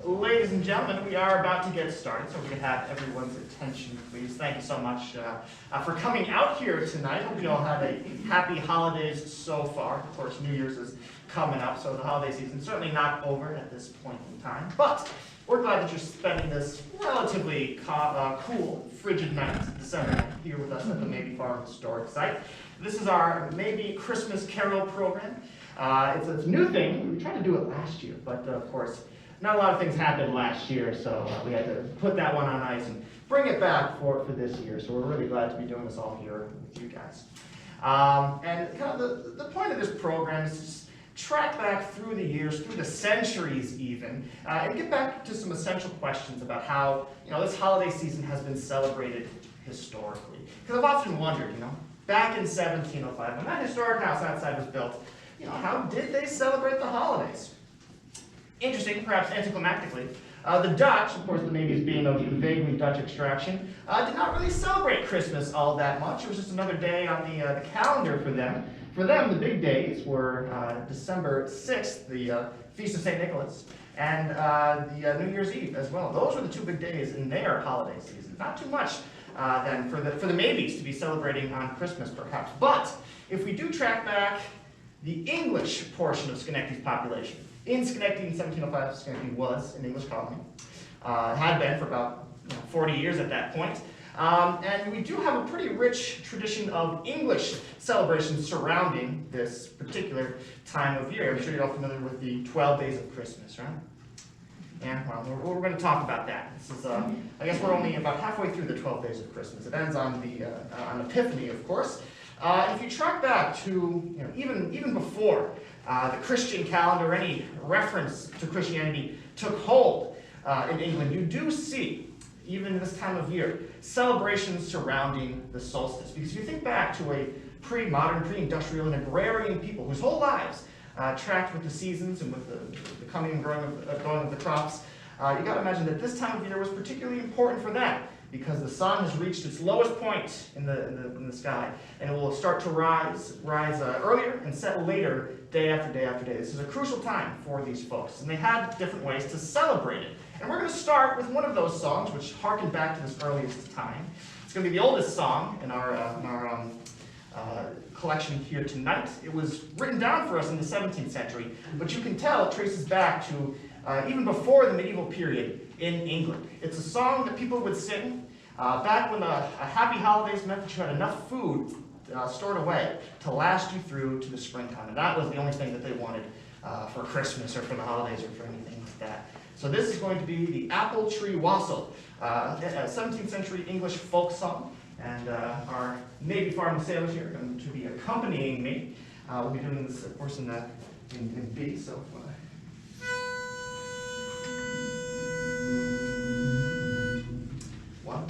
ladies and gentlemen, we are about to get started, so we can have everyone's attention, please. Thank you so much for coming out here tonight. Hope you all had a happy holidays so far. Of course, New Year's is coming up, so the holiday season is certainly not over at this point in time. But we're glad that you're spending this relatively cool, frigid night, December night, here with us at the Mabee Farm Historic Site. This is our Mabee Christmas Carol program. It's a new thing. We tried to do it last year, but of course, not a lot of things happened last year, so we had to put that one on ice and bring it back for this year. So we're really glad to be doing this all here with you guys. And kind of the point of this program is to just track back through the years, through the centuries even, and get back to some essential questions about how this holiday season has been celebrated historically. Because I've often wondered, back in 1705, when that historic house outside was built, how did they celebrate the holidays? Interesting, perhaps anticlimactically, the Dutch, of course the Mabees being of vaguely Dutch extraction, did not really celebrate Christmas all that much. It was just another day on the calendar for them. For them, the big days were December 6th, the Feast of St. Nicholas, and the New Year's Eve as well. Those were the two big days in their holiday season. Not too much then for the Mabees to be celebrating on Christmas, perhaps. But if we do track back the English portion of Schenectady's population, in Schenectady in 1705, Schenectady was an English colony. Had been for about 40 years at that point. And we do have a pretty rich tradition of English celebrations surrounding this particular time of year. I'm sure you're all familiar with the 12 days of Christmas, right? And well, we're going to talk about that. This is, I guess we're only about halfway through the 12 days of Christmas. It ends on Epiphany, of course. If you track back to even before the Christian calendar, any reference to Christianity took hold in England, you do see, even this time of year, celebrations surrounding the solstice. Because if you think back to a pre-modern, pre-industrial, and agrarian people whose whole lives tracked with the seasons and with the coming and going of the crops, you got to imagine that this time of year was particularly important for them, because the sun has reached its lowest point in the sky, and it will start to rise earlier and set later, day after day after day. This is a crucial time for these folks, and they had different ways to celebrate it. And we're going to start with one of those songs, which harken back to this earliest time. It's going to be the oldest song in our collection here tonight. It was written down for us in the 17th century, but you can tell it traces back to even before the medieval period in England. It's a song that people would sing back when a happy holidays meant that you had enough food stored away to last you through to the springtime. And that was the only thing that they wanted for Christmas or for the holidays or for anything like that. So this is going to be the Apple Tree Wassel, a 17th century English folk song. And our Mabee Farm sailors here are going to be accompanying me. We'll be doing this, of course, in B. So. 1,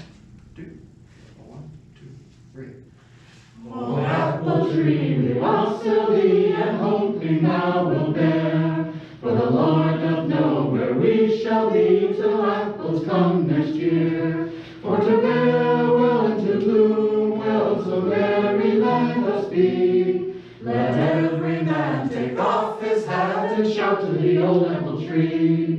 2, 1, 2, 3. O apple tree, we wassel thee, and hoping thou wilt bear. For the Lord doth know where we shall be till apples come next year. For to bear well and to bloom well, so merry let us be. Let every man take off his hat and shout to the old apple tree.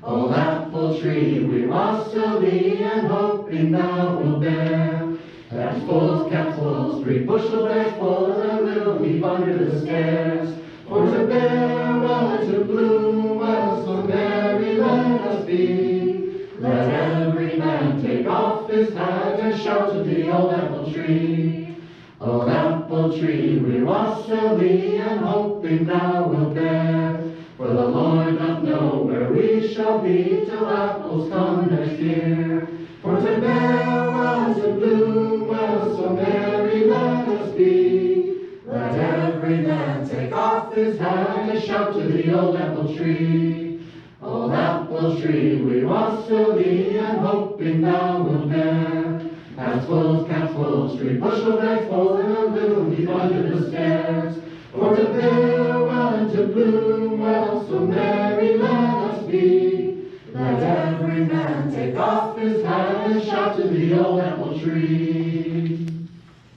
Old apple tree, we wassel thee, and hoping thou wilt bear. Capfuls, capfuls, 3 bushel bags full, and we'll heap under the stairs. For to bear well and to bloom well, so merry let us be. Let every man take off his hat and shout to the old apple tree. Old apple tree, we wassel thee, and hoping thou wilt bear. For the Lord doth know where we shall be till apples come next year. For to bear well and to bloom well, so merry let us be. Let every man take off his hat and shout to the old apple tree. Old apple tree, we wassel thee, and hoping thou wilt bear. Capfuls, capfuls, 3 bushel bags full, and a little heap under the stairs. For to bear well and to bloom well, so merry let us be. Let every man take off his hat and shout to the old apple tree.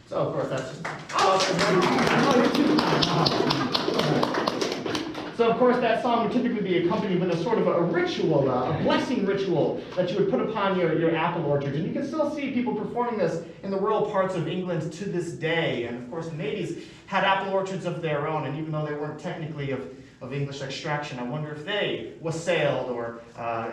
So, of course, that's just So of course that song would typically be accompanied with a sort of a ritual, a blessing ritual that you would put upon your apple orchards. And you can still see people performing this in the rural parts of England to this day. And of course the Mabees had apple orchards of their own, and even though they weren't technically of English extraction, I wonder if they wassailed or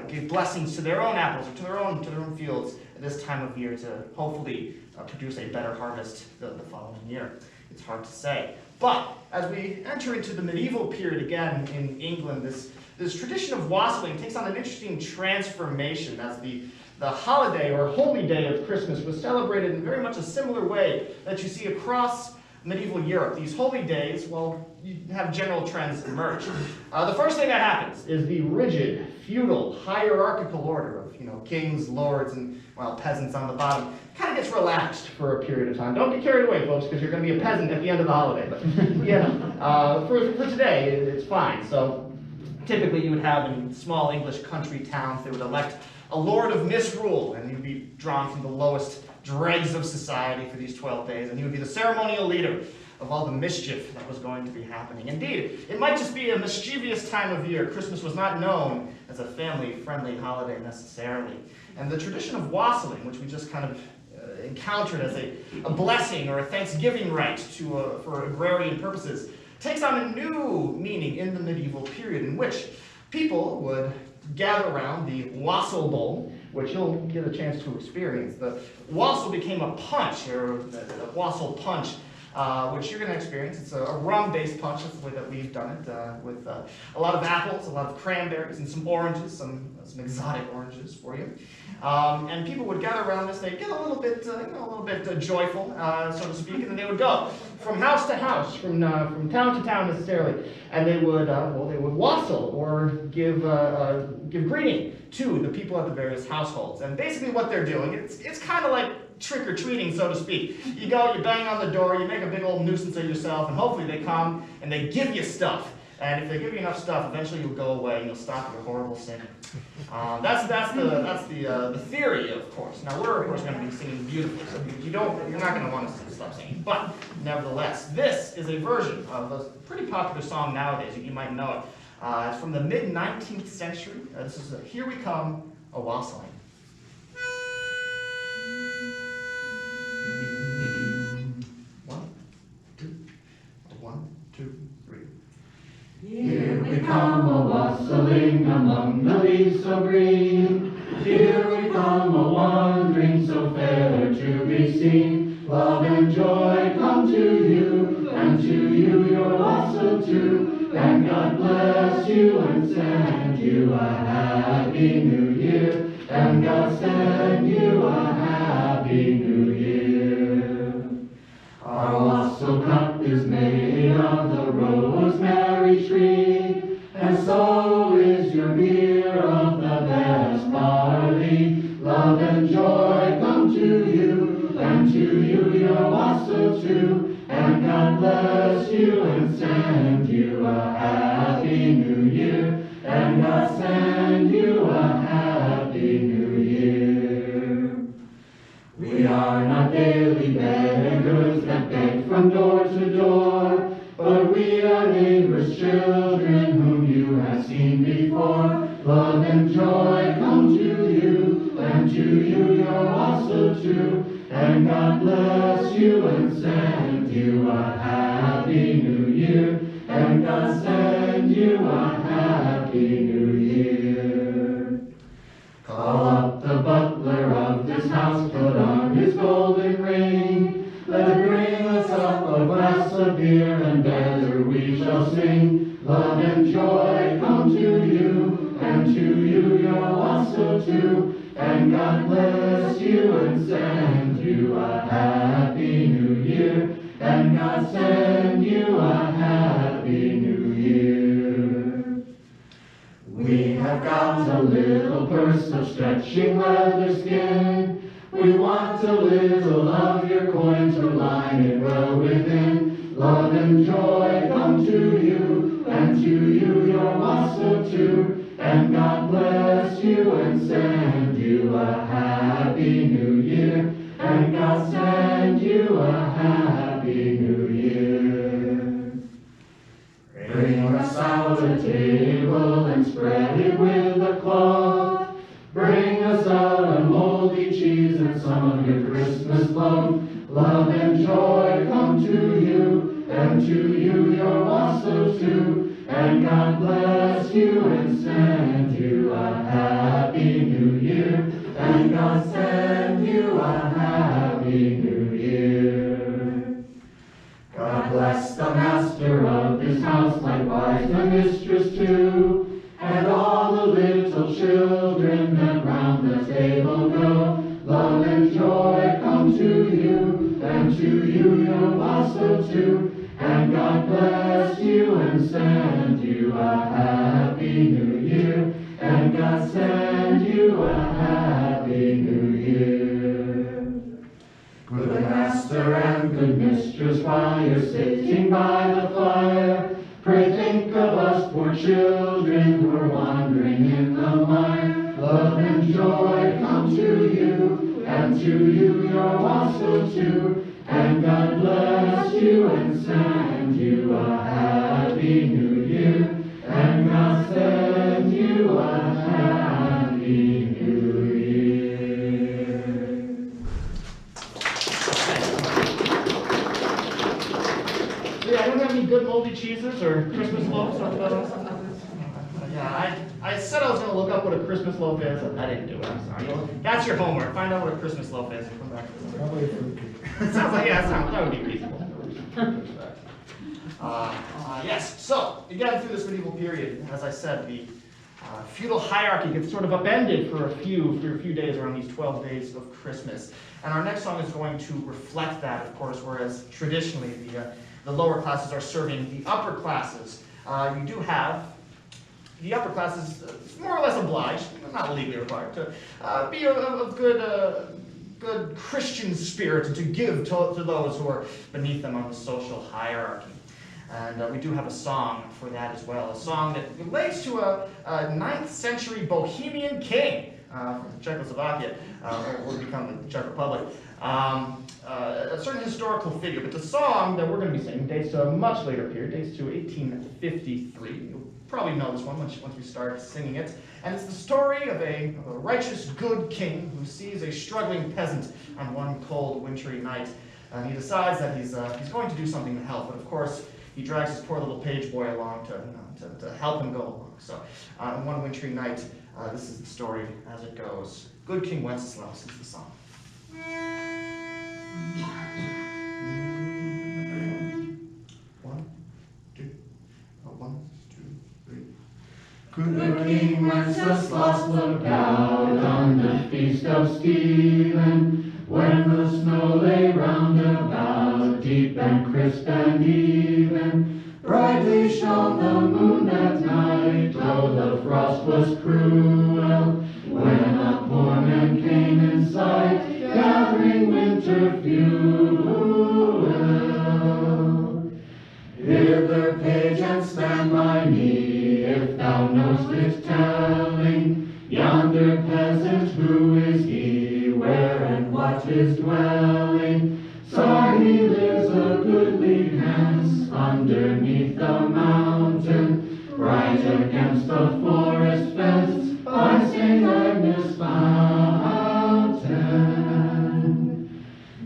gave blessings to their own apples or to their own fields at this time of year to hopefully produce a better harvest the following year. It's hard to say. But as we enter into the medieval period again in England, this tradition of wassailing takes on an interesting transformation as the holiday or holy day of Christmas was celebrated in very much a similar way that you see across medieval Europe. These holy days, well, you have general trends emerge. The first thing that happens is the rigid, feudal, hierarchical order of kings, lords, and peasants on the bottom kind of gets relaxed for a period of time. Don't get carried away, folks, because you're going to be a peasant at the end of the holiday. But for today, it's fine. So typically you would have in small English country towns, they would elect a lord of misrule, and he'd be drawn from the lowest dregs of society for these 12 days, and he would be the ceremonial leader of all the mischief that was going to be happening. Indeed, it might just be a mischievous time of year. Christmas was not known as a family-friendly holiday necessarily. And the tradition of wassailing, which we just kind of encountered as a blessing or a thanksgiving rite for agrarian purposes, takes on a new meaning in the medieval period in which people would gather around the wassail bowl, which you'll get a chance to experience. The wassail became a punch, or a wassail punch, which you're going to experience. It's a rum-based punch. That's the way that we've done it, with a lot of apples, a lot of cranberries, and some oranges, some exotic oranges for you. And people would gather around this. They'd get a little bit joyful, so to speak, and then they would go from house to house, from town to town necessarily, and they would wassail or give greeting to the people at the various households. And basically, what they're doing, it's kind of like trick-or-treating, so to speak. You go, you bang on the door, you make a big old nuisance of yourself, and hopefully they come and they give you stuff. And if they give you enough stuff, eventually you'll go away and you'll stop your horrible singing. That's the theory, of course. Now we're of course going to be singing beautifully, so you're not going to want to stop singing. But nevertheless, this is a version of a pretty popular song nowadays. You might know it. It's from the mid-19th century. This is "Here We Come a Wassailing." One, two, three. Here we come a-wassailing among the leaves so green. Here we come a-wandering so fair to be seen. Love and joy come to you, and to you your wassail too. And God bless you and send you a happy new year. And God send you a happy new year. Our wassail cup is made of the rosemary tree, and so is your beer of the best barley. Love and joy come to you, and to you your wassail too. And God bless you and send you a happy new year. And God send you a happy new year. We are not daily beggars that beg from door to door, but we are neighbors' children whom you have seen before. Love and joy come to you, and to you your wassail too. And God bless you and send you a happy new year. And God send you a happy new year. Call up the butler of this house, put on his golden ring. Let him bring us up a glass of beer, and together we shall sing. Love and joy come to you, and to you your wassail too. And God bless you and send you a happy new year. And God send you a happy new year. We have got a little purse of stretching leather skin. We want a little of your coin to line it well within. Love and joy come to you, and to you your wassail too. And God bless you and send you a happy new year. And God send you a happy new year. Bring us out a and to you your wassels too. And God bless you and send you a happy new year. And God send you a happy new year. God bless the master of this house, likewise the mistress too, and all the little children that round the table go. Love and joy come to you, and to you your wassail too. And God bless you and send you a happy new year. And God send you a happy new year. Good master and good mistress, while you're sitting by the fire, pray think of us poor children who are wandering in the mire. Love and joy come to you, and to you your wassail too. And God bless you and send you a happy new year. And God send you a happy new year. Yeah, I don't have any good moldy cheeses or Christmas loaves. Yeah, I said I was going to look up what a Christmas loaf is, and I didn't do it. I'm sorry. That's your homework. Find out what a Christmas loaf is and come back to this. Probably a fruitcake. Sounds like, yeah, that would be reasonable. Yes, so again, through this medieval period, as I said, the feudal hierarchy gets sort of upended for a few days around these 12 days of Christmas. And our next song is going to reflect that, of course, whereas traditionally the lower classes are serving the upper classes. You do have the upper classes more or less obliged, not legally required, to be of good Christian spirit and to give to those who are beneath them on the social hierarchy. And we do have a song for that as well, a song that relates to a 9th century Bohemian king from Czechoslovakia, or become the Czech Republic. A certain historical figure, but the song that we're going to be singing dates to a much later period, dates to 1853. You'll probably know this one once we start singing it. And it's the story of a righteous, good king who sees a struggling peasant on one cold, wintry night. And he decides that he's going to do something to help, but of course, he drags his poor little page boy along to help him go along. So, on one wintry night, this is the story as it goes. Good King Wenceslas is the song. One, two, three. Good King Wenceslas looked out on the feast of Stephen, when the snow lay round about, deep and crisp and even. Brightly shone the moon that night, though the frost was cruel, when a poor man came in sight, gathering winter fuel. Hither, page, and stand by me, if thou know'st it telling, yonder peasant, who is he, where and what his dwelling? Saw he lives a goodly hence, underneath the mountain, right against the forest fence, by St. Agnes fountain.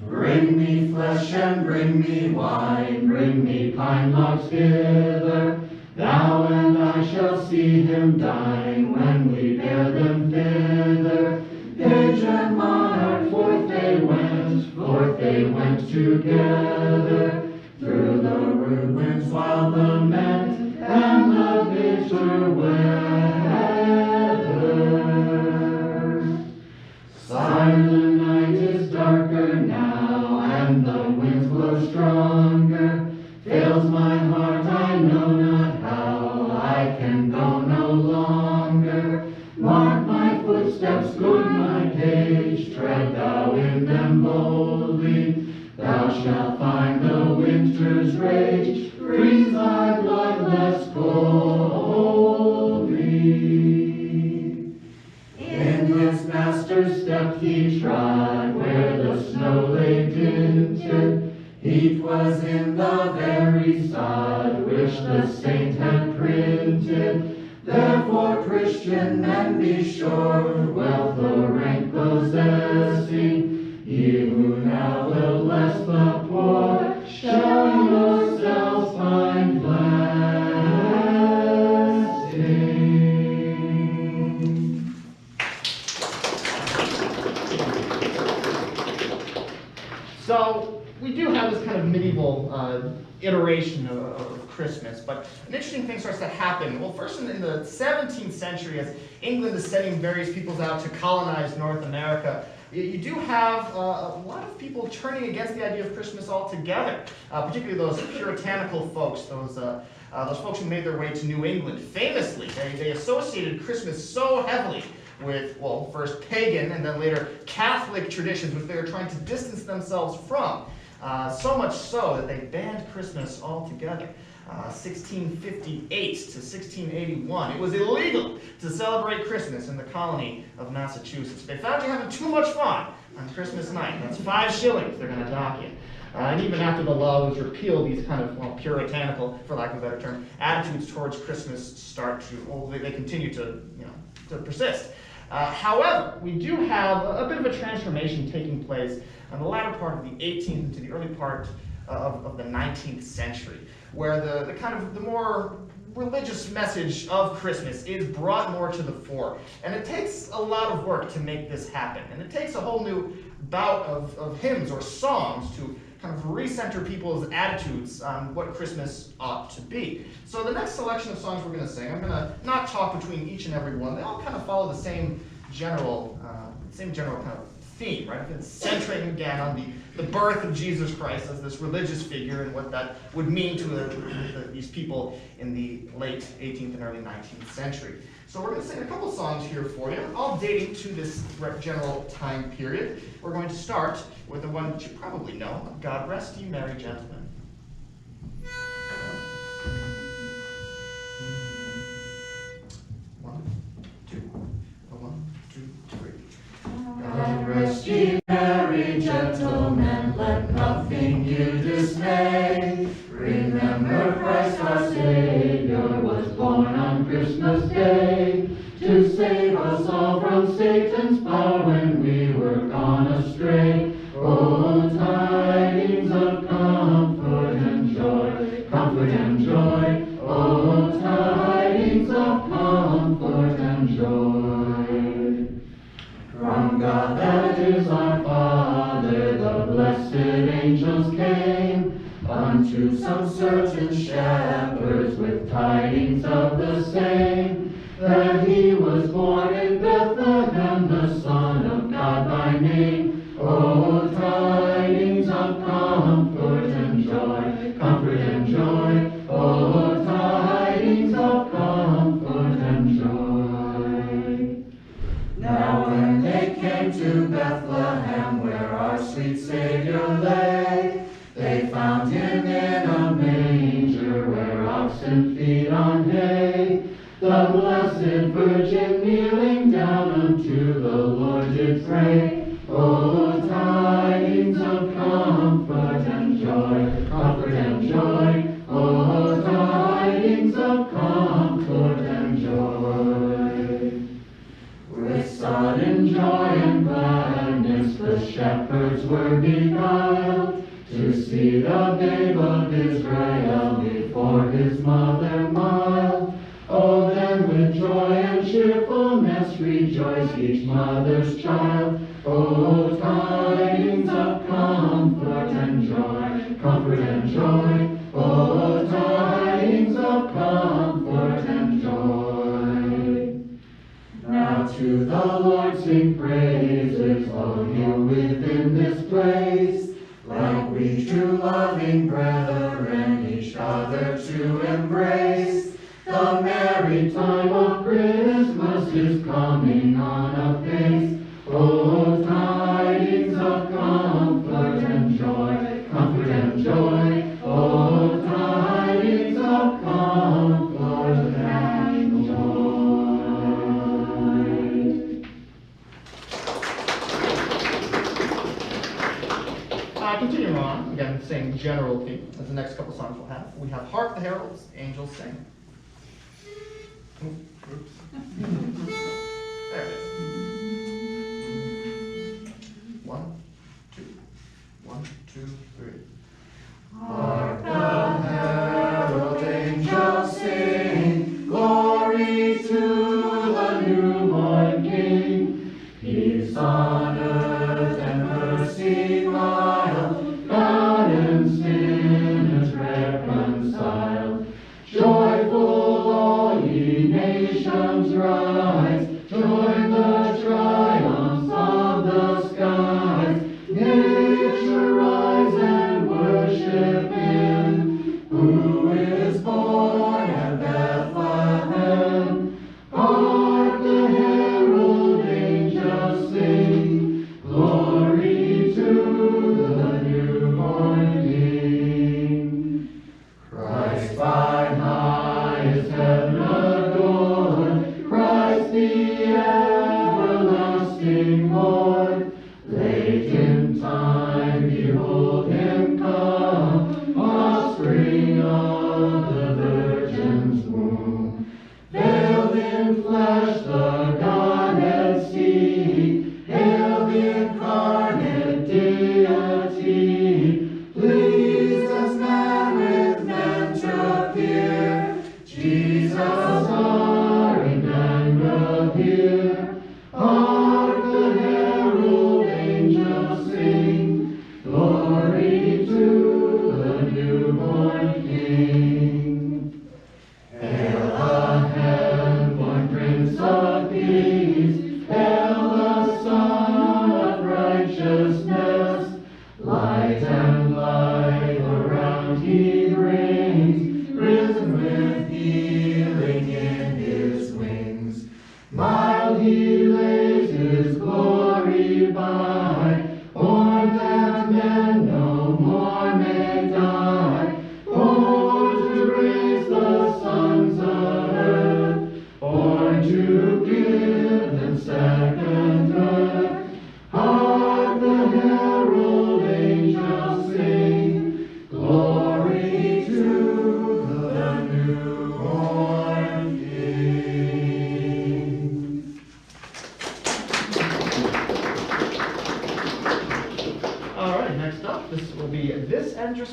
Bring me flesh and bring me wine, bring me pine logs hither, thou and I shall see him dine, when we bear them thither. Page and monarch, forth they went together, through the rude winds wild lament, and the bitter weather. Silent night is darker now, and the winds blow stronger, fails my heart, I know not how, I can go no longer. Mark my footsteps, good my page, tread thou in them boldly, thou shalt find the winter's rage, freeze thy blood less coldly. In his master's step he trod, where the snow lay dinted, heat was in the very sod, which the saint had printed. Therefore, Christian men, be sure, wealth or rank possessing, ye who now will bless the poor, show yourselves kind of medieval iteration of Christmas. But an interesting thing starts to happen. Well, first in the 17th century, as England is sending various peoples out to colonize North America, you do have a lot of people turning against the idea of Christmas altogether, particularly those puritanical folks, those folks who made their way to New England. Famously, they associated Christmas so heavily with, well, first pagan and then later Catholic traditions, which they were trying to distance themselves from. So much so that they banned Christmas altogether. 1658 to 1681. It was illegal to celebrate Christmas in the colony of Massachusetts. They found you having too much fun on Christmas night. That's 5 shillings they're going to dock you. And even after the law was repealed, these kind of, well, puritanical, for lack of a better term, attitudes towards Christmas start to, well, they continue to, to persist. However, we do have a bit of a transformation taking place in the latter part of the 18th into the early part of the 19th century, where the more religious message of Christmas is brought more to the fore. And it takes a lot of work to make this happen. And it takes a whole new bout of hymns or songs to kind of recenter people's attitudes on what Christmas ought to be. So the next selection of songs we're going to sing, I'm going to not talk between each and every one. They all kind of follow the same general kind of theme, right? It's centering again on the birth of Jesus Christ as this religious figure and what that would mean to these people in the late 18th and early 19th century. So we're going to sing a couple songs here for you, all dating to this general time period. We're going to start with the one that you probably know, God Rest Ye Merry Gentlemen. One, two, three. God rest ye merry gentlemen, let nothing you dismay. Remember Christ our Savior was born on Christmas Day, to save us all from Satan's power when we were gone astray. Oh, tidings of comfort and joy, comfort and joy. Oh, tidings of comfort and joy. From God that is our Father, the blessed angels came unto some certain shepherds with tidings of the same, that he was born in Bethlehem, the Son of God by name. Oh, tidings of comfort and joy, comfort and joy. Oh, tidings of comfort and joy. Now when they came to Bethlehem, where our sweet Savior lay, they found him in a manger where oxen feed on hay. The Blessed Virgin kneeling down unto the Lord did pray. Oh, tidings of comfort and joy, comfort and joy. Oh, tidings of comfort and joy. With sudden joy and gladness the shepherds were beguiled to see the babe of Israel before his mother mild. Oh, then with joy and cheerfulness rejoice each mother's child. Oh, tidings of comfort and joy, comfort and joy. Oh, tidings of comfort and joy. Now to the Lord sing praises, all you within this place. Like we true loving brethren, each other to embrace. The merry time of Christmas is coming on apace. Oh, tidings of comfort and joy, comfort and joy. Oh, tidings of comfort and joy. Continuing on, again, the same general theme as the next couple songs we'll have. We have Harp, the Heralds, Angels Sing. Oops. There it is. 1, 2, 1, 2, 3. Hark the herald angels sing, glory to the newborn King. Peace on earth and mercy mild, God and sin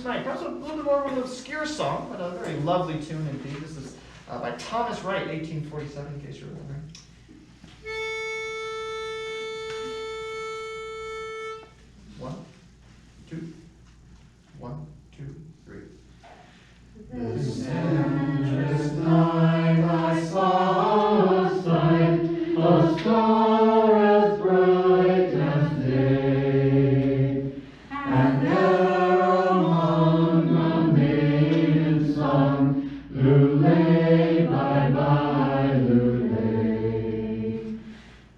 tonight. Perhaps a little bit more of an obscure song, but a very lovely tune indeed. This is by Thomas Wright, 1847, in case you're wondering. One, two, 1, 2, 3. This endless night I saw a sight, a star as bright as day, and there among a maiden song, Lulay, bye-bye, Lulay.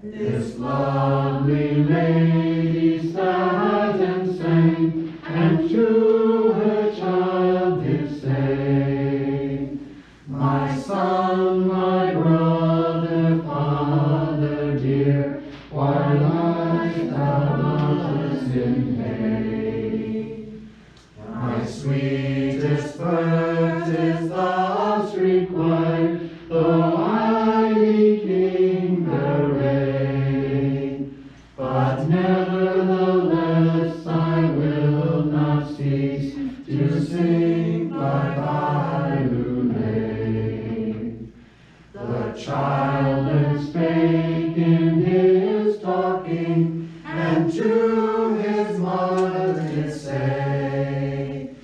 This lovely lady sat and sang, and to her child did say, my son, my brother, father dear, why liest thou thus in hay? My sweetest birth is thus required, though I be king array. But nevertheless I will not cease to sing bye-bye, Lulay. The child then spake in his talking, and to his mother did say,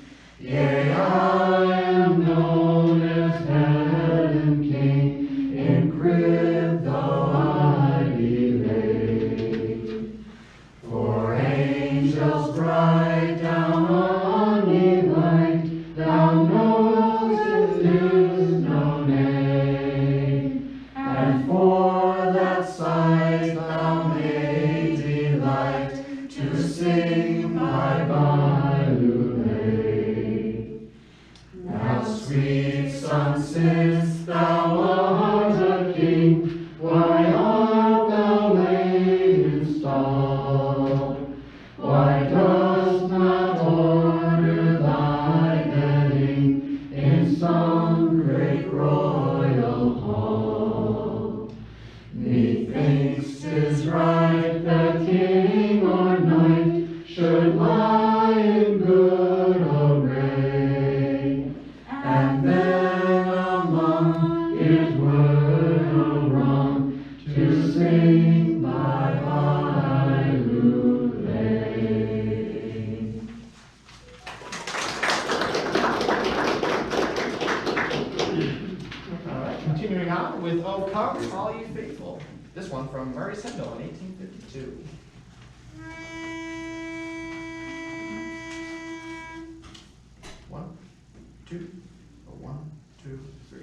yea, I am known as head and king, in crib though I be laid. For angels bright down on me light, thou knowest it is no name, and for that sight thou may delight to sing bye-bye, Lulay. Now, sweet son, since thou art a king, why art thou late installed? Why dost not order thy bedding in some great royal hall? Methinks 'tis right that king or knight should lie in good array, and then among it were no wrong to sing bye-bye, Lulay. All right, continuing on with O Come, All Ye Faithful. This one from Murray Sendall in 1852. One, two, 1, 2, 3.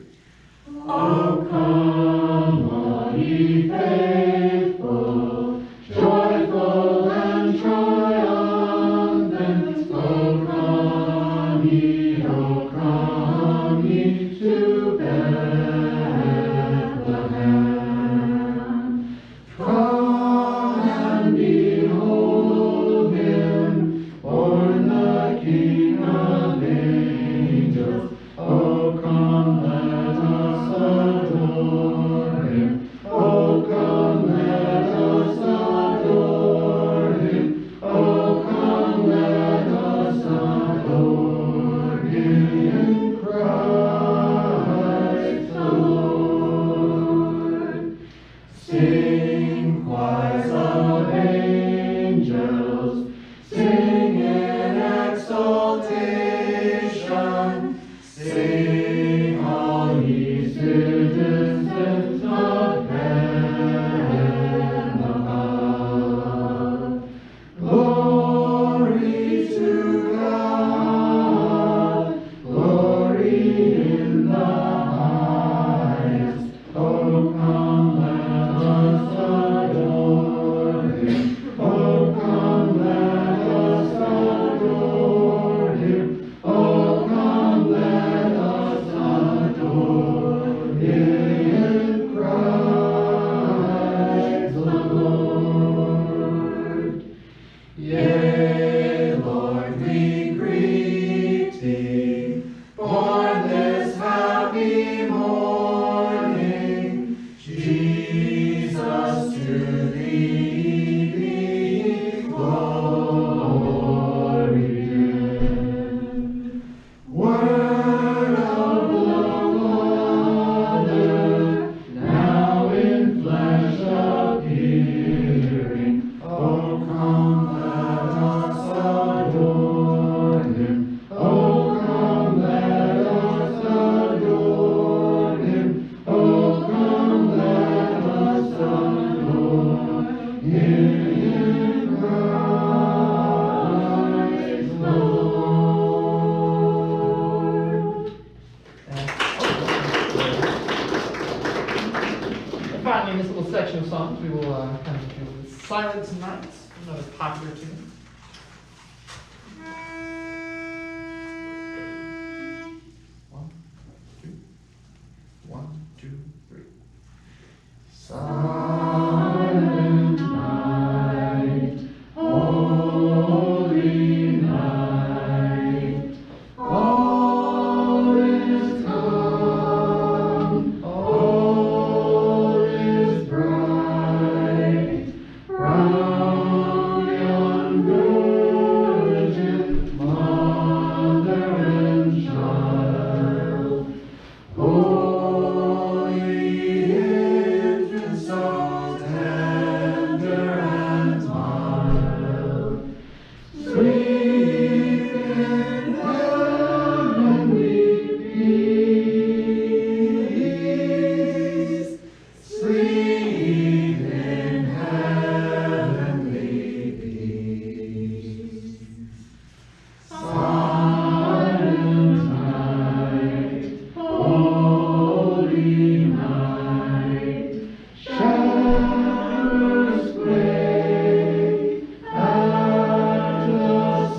O come, all ye faithful, joyful and triumphant. O come ye to Bethlehem. Come and behold him, born the King of angels. O come, let us adore him. O come, let us adore him. O come, let us adore him, Christ the Lord. Sing, choirs of angels, sing in exaltation. Sing, all ye citizens of heaven above. Glory to God, glory in the highest. O come, let us adore him. O come, let us adore him. O come, let us songs. We will kind of do Silent Night, another popular tune. One, two, three. Silent night, holy night, all is calm, all is bright, round yon virgin mother and child. Holy infant, so tender and mild, sleep in heavenly peace, sleep in heavenly peace. Silent night, holy night, showers gray at the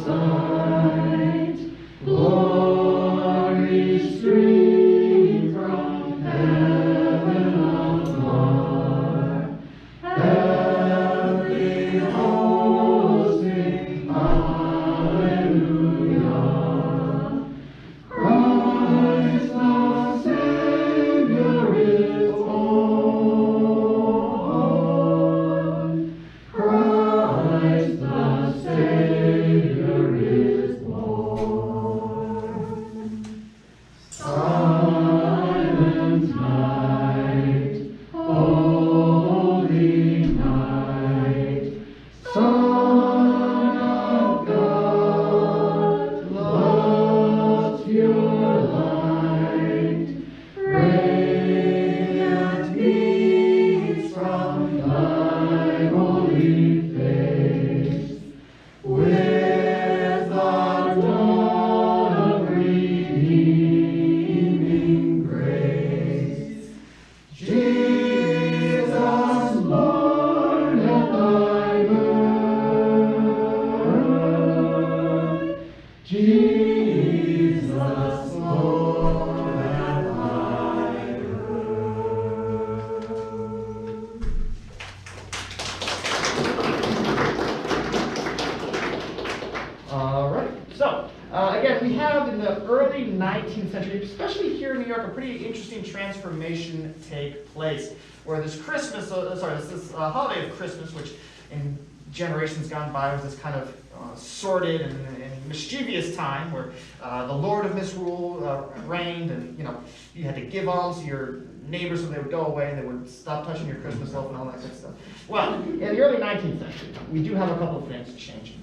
sight, glory stream from heaven afar, heavenly hosts sing hallelujah. Christ our Savior is born. Christ the Savior is born. Silent night, holy night, Son of God, love's pure light, radiant beams from thy holy face, with the dawn of redeeming grace. Jesus, born at thy birth, Jesus, born at thy birth. All right. So, again, we have in the early 19th century, especially here in New York, a pretty interesting transformation take place, where this holiday of Christmas, which in generations gone by was this kind of sordid and mischievous time where the Lord of Misrule reigned, and you had to give alms to your neighbors so they would go away and they would stop touching your Christmas loaf and all that good stuff. Well, in the early 19th century, we do have a couple of things changing.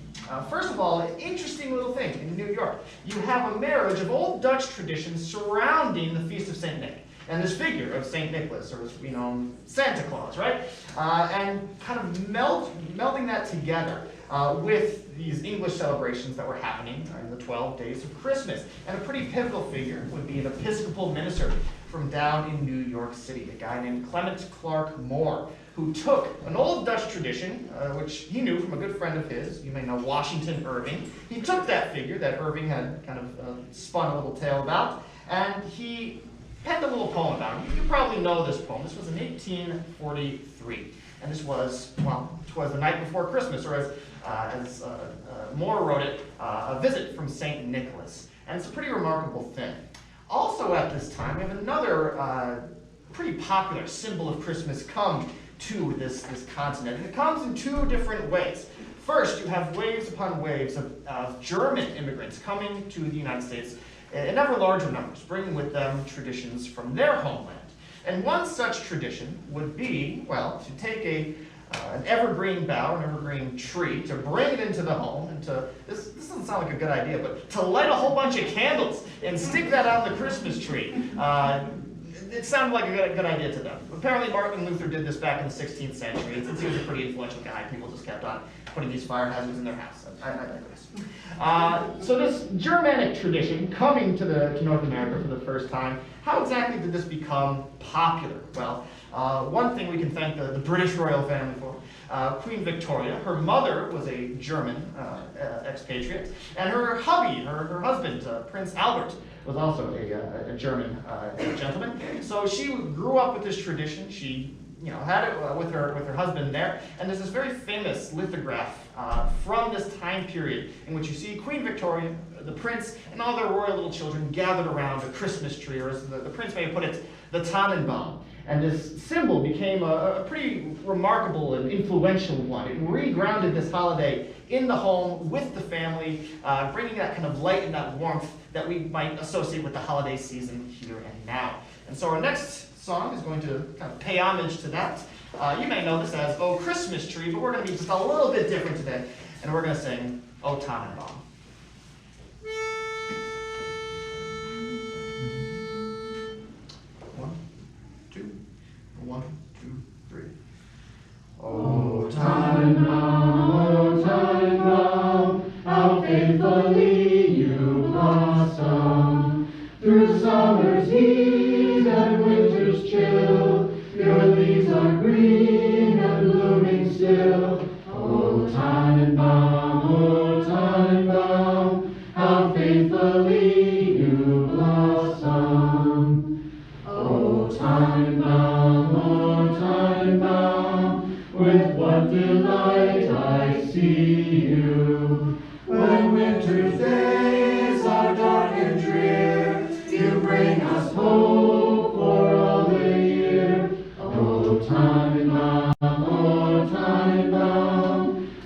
First of all, an interesting little thing in New York. You have a marriage of old Dutch traditions surrounding the Feast of St. Nick. And this figure of St. Nicholas, or Santa Claus, right? And kind of melding that together with these English celebrations that were happening in the 12 days of Christmas. And a pretty pivotal figure would be an Episcopal minister from down in New York City, a guy named Clement Clark Moore, who took an old Dutch tradition, which he knew from a good friend of his, you may know Washington Irving. He took that figure that Irving had kind of spun a little tale about, and he penned a little poem about it. You probably know this poem. This was in 1843, and this was, well, it was the night before Christmas, or as Moore wrote it, a visit from St. Nicholas. And it's a pretty remarkable thing. Also at this time, we have another pretty popular symbol of Christmas come to this continent, and it comes in two different ways. First, you have waves upon waves of German immigrants coming to the United States in ever larger numbers, bringing with them traditions from their homeland. And one such tradition would be, well, to take an evergreen bough, an evergreen tree, to bring it into the home, and this doesn't sound like a good idea, but to light a whole bunch of candles and stick that on the Christmas tree. It sounded like a good idea to them. Apparently Martin Luther did this back in the 16th century, and since he was a pretty influential guy, people just kept on putting these fire hazards in their house. I digress. So this Germanic tradition coming to North America for the first time, how exactly did this become popular? Well, one thing we can thank the British royal family for. Queen Victoria, her mother was a German expatriate, and her hubby, her husband, Prince Albert, was also a German gentleman. So she grew up with this tradition. She had it with her husband there, and there's this very famous lithograph from this time period in which you see Queen Victoria, the prince, and all their royal little children gathered around a Christmas tree, or as the prince may have put it, the Tannenbaum. And this symbol became a pretty remarkable and influential one. It re-grounded this holiday in the home with the family, bringing that kind of light and that warmth that we might associate with the holiday season here and now. And so our next song is going to kind of pay homage to that. You may know this as "Oh Christmas Tree," but we're going to be just a little bit different today, and we're going to sing "O Tannenbaum." One, two, three. O Tannenbaum, how faithfully you blossom. Through summer's heat and winter's chill, your leaves are green and blooming still. O Tannenbaum, how faithfully you blossom. O Tannenbaum, with what delight I see you. When winter's days are dark and drear, you bring us hope for all the year. O Tannenbaum,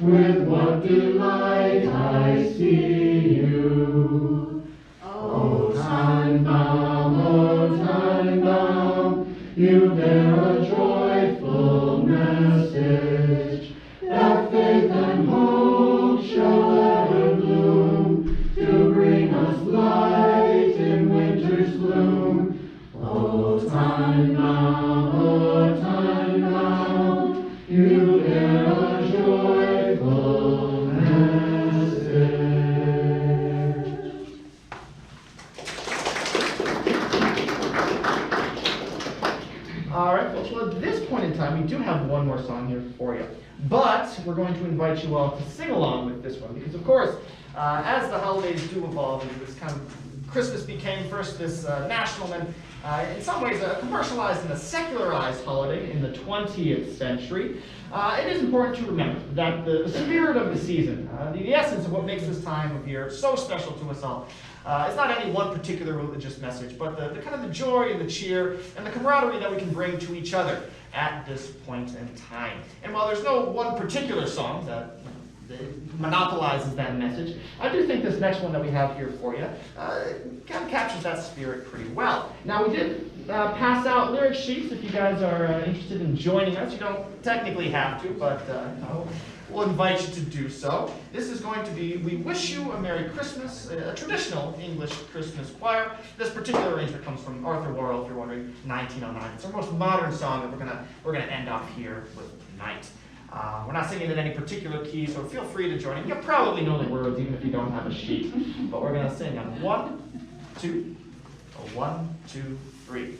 with what delight I see you. O Tannenbaum, you bear a joyful message, that faith and hope shall ever bloom, to bring us light in winter's gloom. O Tannenbaum, you bear a joyful message. All right, folks, well, at this point in time, we do have one more song here for you. But we're going to invite you all to sing along with this one, because, of course, as the holidays do evolve into this kind of Christmas became first this national and in some ways a commercialized and a secularized holiday in the 20th century. It is important to remember that the spirit of the season, the essence of what makes this time of year so special to us all, it's not any one particular religious message, but the kind of the joy and the cheer and the camaraderie that we can bring to each other at this point in time. And while there's no one particular song that monopolizes that message, I do think this next one that we have here for you kind of captures that spirit pretty well. Now, we did pass out lyric sheets if you guys are interested in joining us. You don't technically have to, but we'll invite you to do so. This is going to be "We Wish You a Merry Christmas," a traditional English Christmas choir. This particular arrangement comes from Arthur Worrell, if you're wondering, 1909. It's our most modern song that we're gonna end off here with tonight. We're not singing in any particular key, so feel free to join in. You'll probably know the words even if you don't have a sheet. But we're gonna sing on 1, 2, 1, 2, 3.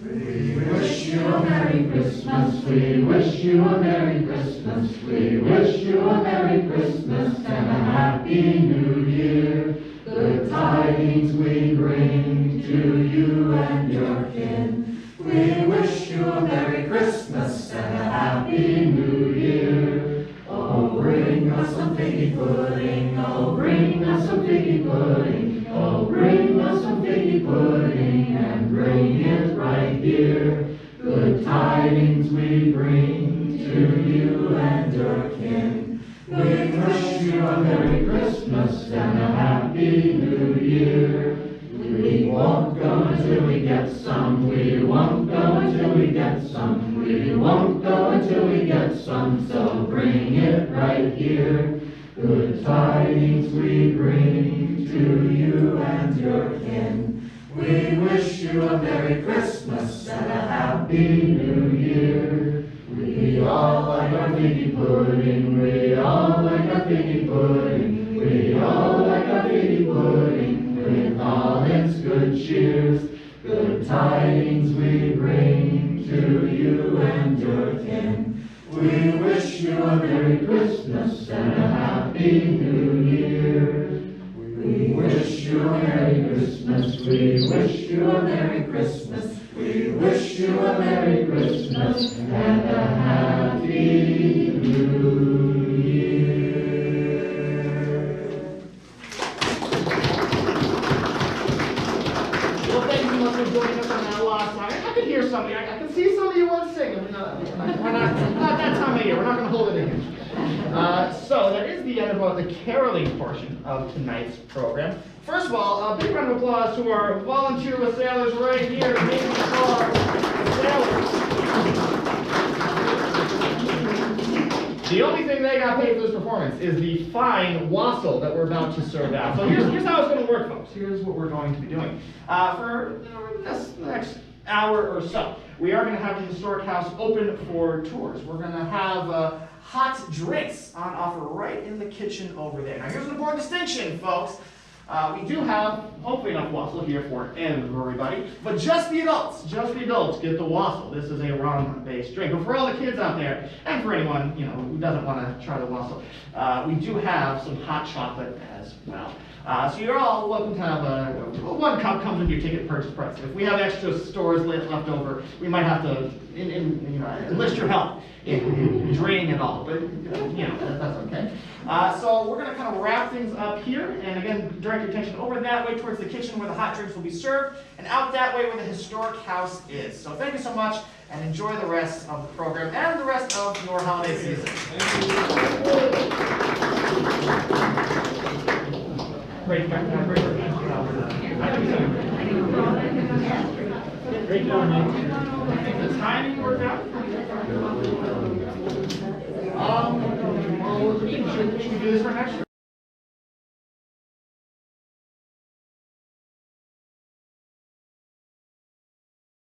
We wish you a Merry Christmas, we wish you a Merry Christmas, we wish you a Merry Christmas and a Happy New Year. Good tidings we bring to you and your kin. We wish you a Merry Christmas and a Happy New Year. Oh, bring us some figgy pudding, oh, bring us some figgy pudding, oh, bring us some figgy pudding and bring it right here. Good tidings we bring to you and your kin. We wish you a Merry Christmas and a Happy New Year. We won't go until we get some, we won't go until we get some, we won't go until we get some, so bring it right here. Good tidings we bring to you and your kin. We wish you a Merry Christmas and a Happy New Year. We all like our figgy pudding. We all like our figgy pudding. We all like our figgy pudding. With all its good cheers, good tidings we bring to you and your kin. We wish you a Merry Christmas and a Happy New Year. We wish you a Merry Christmas. We wish you a Merry Christmas. We wish you a Merry Christmas and a Happy New Year. Well, thank you so much for joining us on that last song. I can hear something. I can see some of you want to sing. We're not that time of year. We're not going to hold it against you. So that is the end of the caroling portion of tonight's program. First of all, a big round of applause to our volunteer sailors right here making the car sailors. The only thing they got paid for this performance is the fine wassail that we're about to serve out. So here's how it's going to work, folks. Here's what we're going to be doing. For this next hour or so, we are going to have the historic house open for tours. We're going to have hot drinks on offer right in the kitchen over there. Now here's an important distinction, folks. We do have, hopefully, enough wassail here for everybody, but just the adults get the wassail. This is a rum-based drink. But for all the kids out there, and for anyone who doesn't want to try the wassail, we do have some hot chocolate as well. So you're all welcome to have one cup comes with your ticket purchase price. If we have extra stores left over, we might have to enlist your help in draining it all, but that's okay. So we're going to kind of wrap things up here, and again, direct your attention over that way towards the kitchen where the hot drinks will be served, and out that way where the historic house is. So thank you so much, and enjoy the rest of the program and the rest of your holiday season. Great job, the timing worked out. Should we do this for next year?